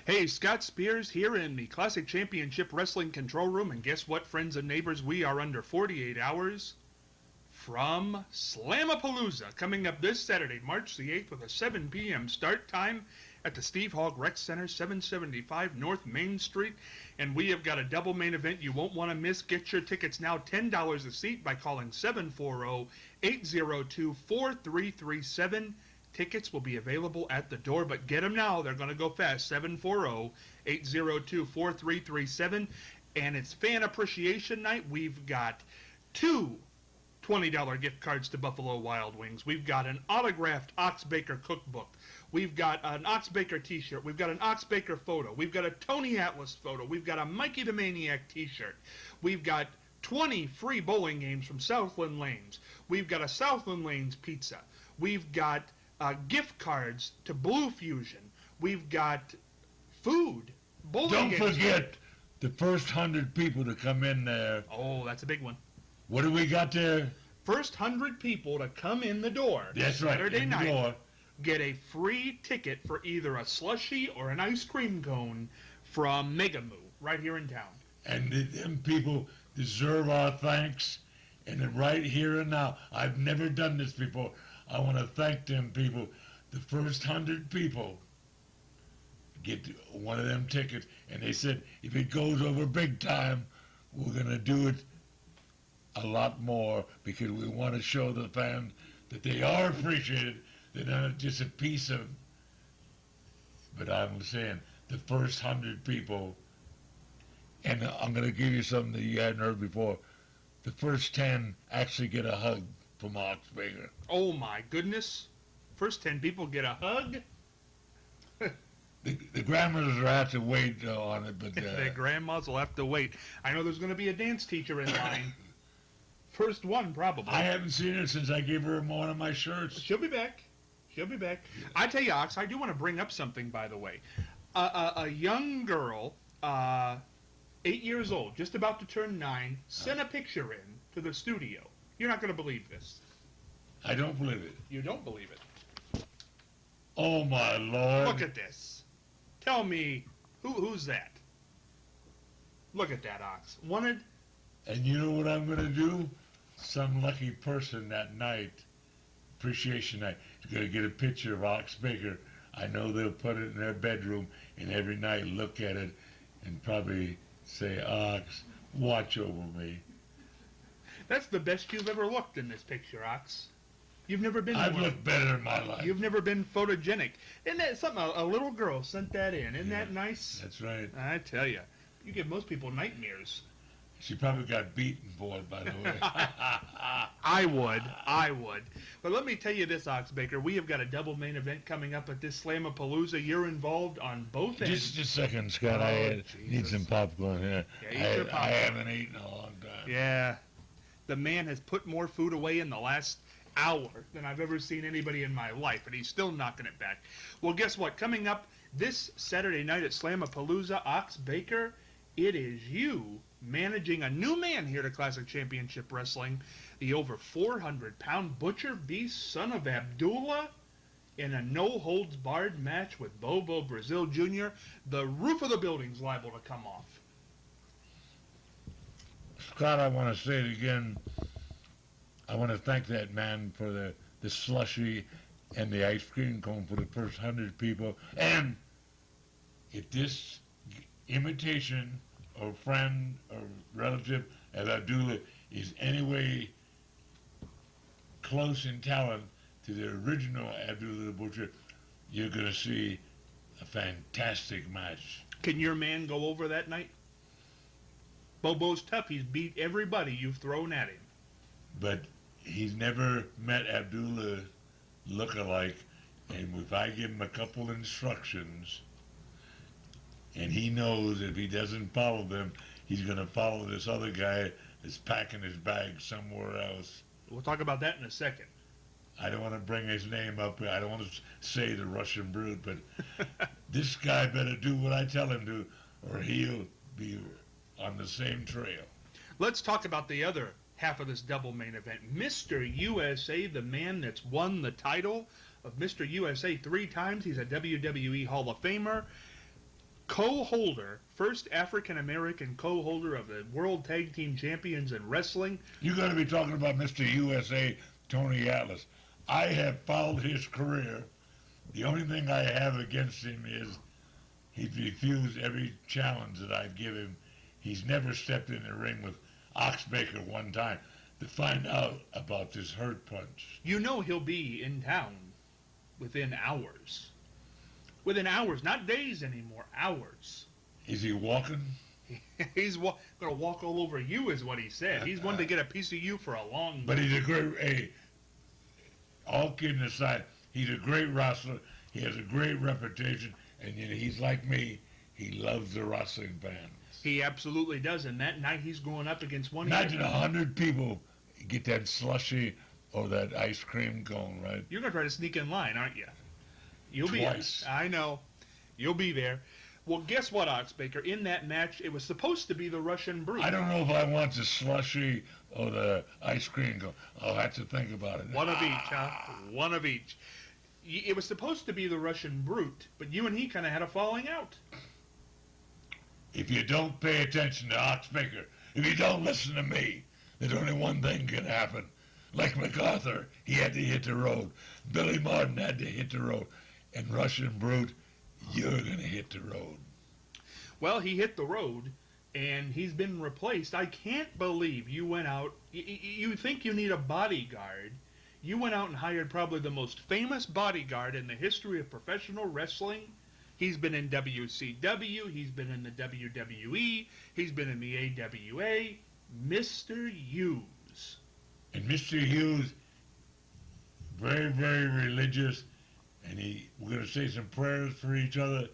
Hey, Scott Spears here in the Classic Championship Wrestling Control Room, and guess what, friends and neighbors? We are under 48 hours from Slamapalooza, coming up this Saturday, March the 8th, with a 7 p.m. start time at the Steve Hogg Rec Center, 775 North Main Street. And we have got a double main event you won't want to miss. Get your tickets now, $10 a seat, by calling 740-802-4337. Tickets will be available at the door, but get them now. They're going to go fast. 740-802-4337. And it's Fan Appreciation Night. We've got two $20 gift cards to Buffalo Wild Wings. We've got an autographed Ox Baker cookbook. We've got an Ox Baker t-shirt. We've got an Ox Baker photo. We've got a Tony Atlas photo. We've got a Mikey the Maniac t-shirt. We've got 20 free bowling games from Southland Lanes. We've got a Southland Lanes pizza. We've got gift cards to Blue Fusion. We've got food. Don't forget the first 100 people to come in there. Oh, that's a big one. What do we got there? First 100 people to come in the door. That's right, Saturday in the night, door. get a free ticket for either a slushie or an ice cream cone from Mega Moo right here in town. And them people deserve our thanks. And right here and now, I've never done this before. I want to thank them people. The first 100 people get one of them tickets. And they said, if it goes over big time, we're going to do it a lot more, because we want to show the fans that they are appreciated. They're not just a piece of, but I'm saying the first 100 people, and I'm going to give you something that you hadn't heard before. The first 10 actually get a hug from Ox Baker. Oh my goodness. First 10 people get a hug? The grandmothers will have to wait on it, but The grandmas will have to wait. I know there's going to be a dance teacher in line. First one, probably. I haven't seen her since I gave her one of my shirts. She'll be back. She'll be back. I tell you, Ox, I do want to bring up something, by the way. A young girl, 8 years old, just about to turn 9, sent a picture in to the studio. You're not going to believe this. I don't believe it. You don't believe it. Oh, my Lord. Look at this. Tell me, who's that? Look at that, Ox. Wanted... And you know what I'm going to do? Some lucky person that night, appreciation night, is going to get a picture of Ox Baker. I know they'll put it in their bedroom, and every night look at it and probably say, Ox, watch over me. That's the best you've ever looked in this picture, Ox. You've never been... I've looked better in my life. You've never been photogenic. Isn't that something? A little girl sent that in. Isn't that nice? That's right. I tell you. You give most people nightmares. She probably got beaten for it, by the way. I would. But let me tell you this, Ox Baker. We have got a double main event coming up at this Slamapalooza. You're involved on both ends. Just a second, Scott. I need some popcorn here. Yeah, I haven't eaten in a long time. Yeah. The man has put more food away in the last hour than I've ever seen anybody in my life, and he's still knocking it back. Well, guess what? Coming up this Saturday night at Slamapalooza, Ox Baker, it is you managing a new man here to Classic Championship Wrestling, the over 400-pound Butcher Beast, son of Abdullah, in a no-holds-barred match with Bobo Brazil Jr. The roof of the building's liable to come off. Scott, I want to say it again. I want to thank that man for the slushie and the ice cream cone for the first 100 people. And if this imitation or friend or relative of Abdullah is any way close in talent to the original Abdullah the Butcher, you're going to see a fantastic match. Can your man go over that night? Bobo's tough. He's beat everybody you've thrown at him. But he's never met Abdullah look-alike, and if I give him a couple instructions, and he knows if he doesn't follow them, he's going to follow this other guy that's packing his bag somewhere else. We'll talk about that in a second. I don't want to bring his name up. I don't want to say the Russian Brute, but this guy better do what I tell him to, or he'll be on the same trail. Let's talk about the other half of this double main event. Mr. USA, the man that's won the title of Mr. USA 3 times. He's a WWE Hall of Famer. co-holder, first African-American co-holder of the World Tag Team Champions in Wrestling. You're going to be talking about Mr. USA, Tony Atlas. I have followed his career. The only thing I have against him is he's refused every challenge that I give him. He's never stepped in the ring with Oxbaker one time to find out about this hurt punch. You know he'll be in town within hours. Within hours, not days anymore, hours. Is he walking? He's going to walk all over you, is what he said. He's wanted to get a piece of you for a long But he's a great, all kidding aside, he's a great wrestler. He has a great reputation. And you know, he's like me. He loves the wrestling fans. He absolutely does. And that night he's going up against one. Imagine 100 people get that slushy or that ice cream cone, right? You're going to try to sneak in line, aren't you? You'll Twice. be. I know. You'll be there. Well, guess what, Oxbaker? In that match, it was supposed to be the Russian Brute. I don't know if I want the slushy or the ice cream cone. I'll have to think about it. One of each, huh? One of each. It was supposed to be the Russian Brute, but you and he kind of had a falling out. If you don't pay attention to Oxbaker, if you don't listen to me, there's only one thing can happen. Like MacArthur, he had to hit the road. Billy Martin had to hit the road. And Russian Brute, you're going to hit the road. Well, he hit the road, and he's been replaced. I can't believe you went out. You think you need a bodyguard. You went out and hired probably the most famous bodyguard in the history of professional wrestling. He's been in WCW. He's been in the WWE. He's been in the AWA. Mr. Hughes. And Mr. Hughes, very, very religious. And we're going to say some prayers for each other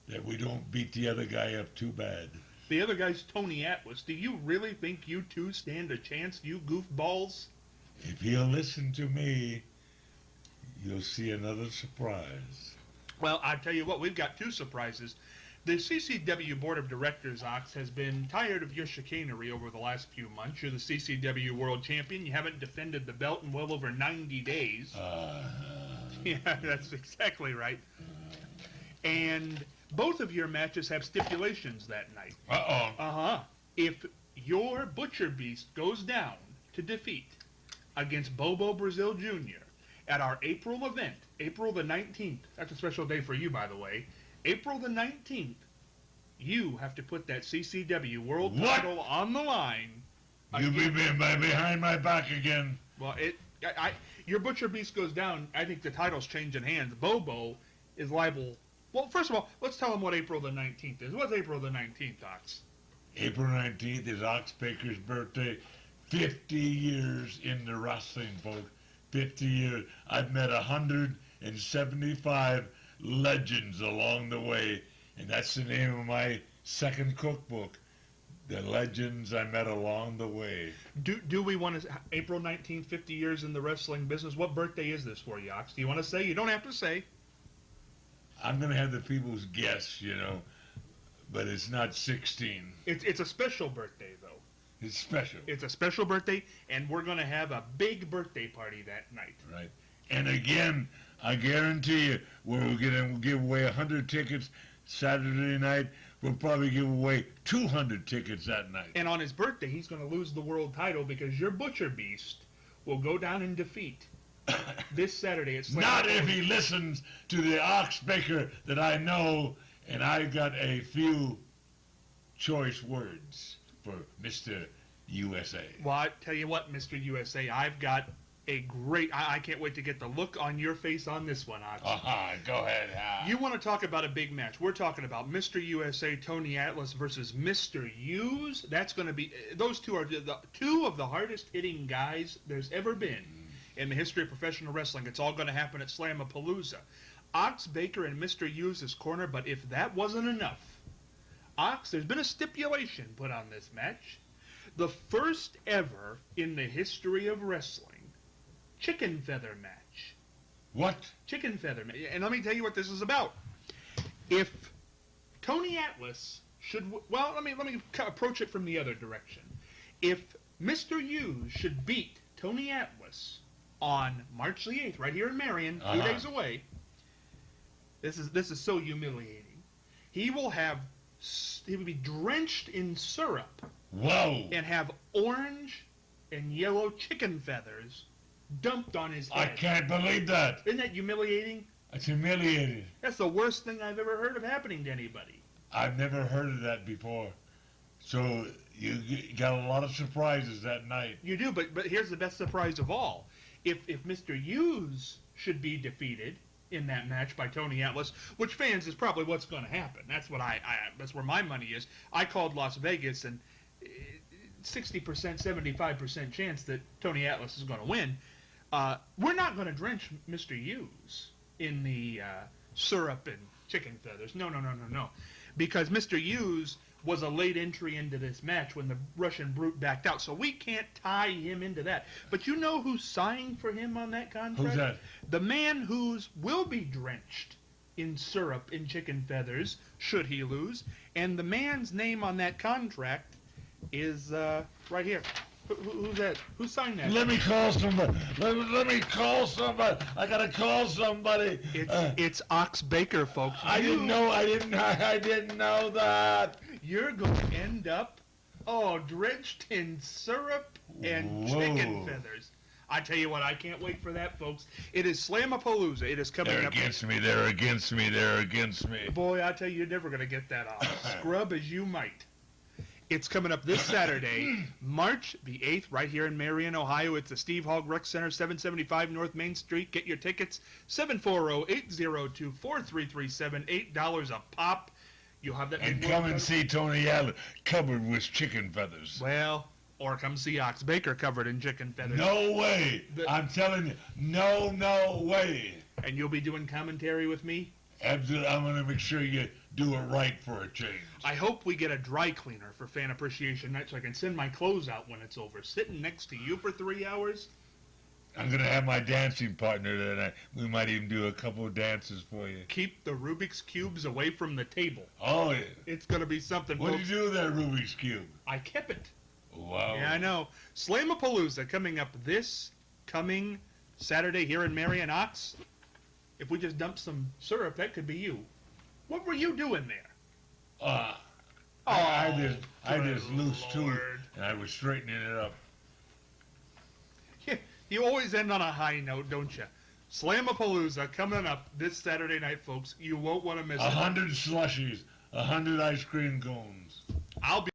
that we don't beat the other guy up too bad. The other guy's Tony Atlas. Do you really think you two stand a chance, you goofballs? If he'll listen to me, you'll see another surprise. Well, I tell you what, we've got two surprises. The CCW Board of Directors, Ox, has been tired of your chicanery over the last few months. You're the CCW World Champion. You haven't defended the belt in well over 90 days. Yeah, that's exactly right. And both of your matches have stipulations that night. Uh-oh. If your Butcher Beast goes down to defeat against Bobo Brazil Jr. at our April event, April the 19th, that's a special day for you, by the way, April the 19th, you have to put that CCW World title on the line. You be behind my back again. Well, your Butcher Beast goes down, I think the title's changing hands. Bobo is liable. Well, first of all, let's tell him what April the 19th is. What's April the 19th, Ox? April 19th is Oxbaker's birthday. 50 years in the wrestling, folks. 50 years. I've met 175 legends along the way, and that's the name of my second cookbook, The Legends I Met Along the Way. Do we want to... April 19th, 50 years in the wrestling business. What birthday is this for you, Ox? Do you want to say? You don't have to say. I'm going to have the people's guess, you know, but it's not 16. It's a special birthday, though. It's special. It's a special birthday, and we're going to have a big birthday party that night. Right. And again, I guarantee you, we're going to give away 100 tickets Saturday night. We'll probably give away 200 tickets that night. And on his birthday, he's going to lose the world title because your Butcher Beast will go down in defeat this Saturday at Slamapalooza. Not if he listens to the Oxbaker that I know, and I've got a few choice words for Mr. USA. Well, I tell you what, Mr. USA, I've got a great... I can't wait to get the look on your face on this one, Ox. Go ahead. You want to talk about a big match. We're talking about Mr. USA, Tony Atlas versus Mr. Hughes. That's going to be... Those two are two of the hardest-hitting guys there's ever been in the history of professional wrestling. It's all going to happen at Slamapalooza. Ox Baker in Mr. Hughes' corner, but if that wasn't enough, Ox, there's been a stipulation put on this match. The first ever in the history of wrestling chicken feather match. What? Chicken feather match. And let me tell you what this is about. If Tony Atlas should... Well, let me approach it from the other direction. If Mr. Hughes should beat Tony Atlas on March the 8th, right here in Marion, 2 days away. This is so humiliating. He will be drenched in syrup Whoa! and have orange and yellow chicken feathers dumped on his head. I can't believe that. Isn't that humiliating? It's humiliating. That's the worst thing I've ever heard of happening to anybody. I've never heard of that before. So you got a lot of surprises that night. You do, but here's the best surprise of all. If Mr. Hughes should be defeated in that match by Tony Atlas, which fans is probably what's going to happen. That's what that's where my money is. I called Las Vegas, and 60%, 75% chance that Tony Atlas is going to win. We're not going to drench Mr. Hughes in the syrup and chicken feathers. No. Because Mr. Hughes was a late entry into this match when the Russian Brute backed out, so we can't tie him into that. But you know who signed for him on that contract? Who's that? The man who will be drenched in syrup and chicken feathers, should he lose. And the man's name on that contract is right here. Who's that? Who signed that? Let me call somebody. Let me call somebody. I gotta call somebody. It's Ox Baker, folks. I didn't know that. You're going to end up, drenched in syrup and chicken feathers. I tell you what, I can't wait for that, folks. It is Slamapalooza. It is coming up. They're against me. They're against me. They're against me. Boy, I tell you, you're never going to get that off. Scrub as you might. It's coming up this Saturday, March the 8th, right here in Marion, Ohio. It's the Steve Hogg Rec Center, 775 North Main Street. Get your tickets, 740-802-4337, $8 a pop. You'll have that. And come and see Tony Allen covered with chicken feathers. Well, or come see Ox Baker covered in chicken feathers. No way. I'm telling you, no way. And you'll be doing commentary with me? Absolutely. I'm going to make sure you do it right for a change. I hope we get a dry cleaner for Fan Appreciation Night so I can send my clothes out when it's over. Sitting next to you for 3 hours? I'm going to have my dancing partner tonight. We might even do a couple of dances for you. Keep the Rubik's Cubes away from the table. Oh, yeah. It's going to be something. What did you do with that Rubik's Cube? I kept it. Wow. Yeah, I know. Slamapalooza coming up this coming Saturday here in Marion, Ox. If we just dump some syrup, that could be you. What were you doing there? I just loose too, and I was straightening it up. Yeah, you always end on a high note, don't you? Slamapalooza coming up this Saturday night, folks. You won't want to miss it. 100 slushies, 100 ice cream cones. I'll be